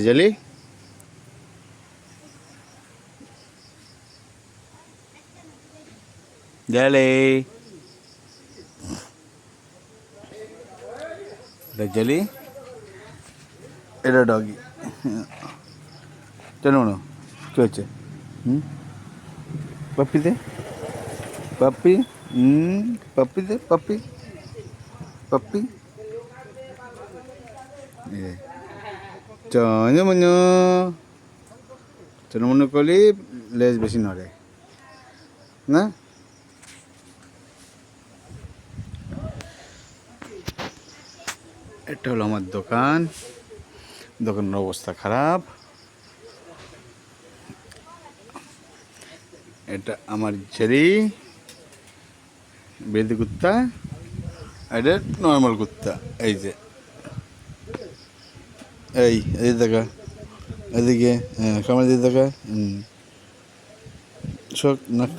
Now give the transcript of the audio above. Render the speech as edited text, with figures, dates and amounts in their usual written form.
Jelly jelly jelly এটা doggy চলো না কী হচ্ছে পাপ্পি দে পাপ্পি পাপ্পি দে পাপ্পি পাপ্পি চনো মনো চনো মনো করলে লেজ বেশি নড়ে না। এটা হলো আমার দোকান, দোকানের অবস্থা খারাপ। এটা আমার ছেড়ি বেদি কুত্তা, এটা নর্মাল কুত্তা। এই যে এই দেখা এদিকে, হ্যাঁ সামনে দিকে দেখা, শোক নাক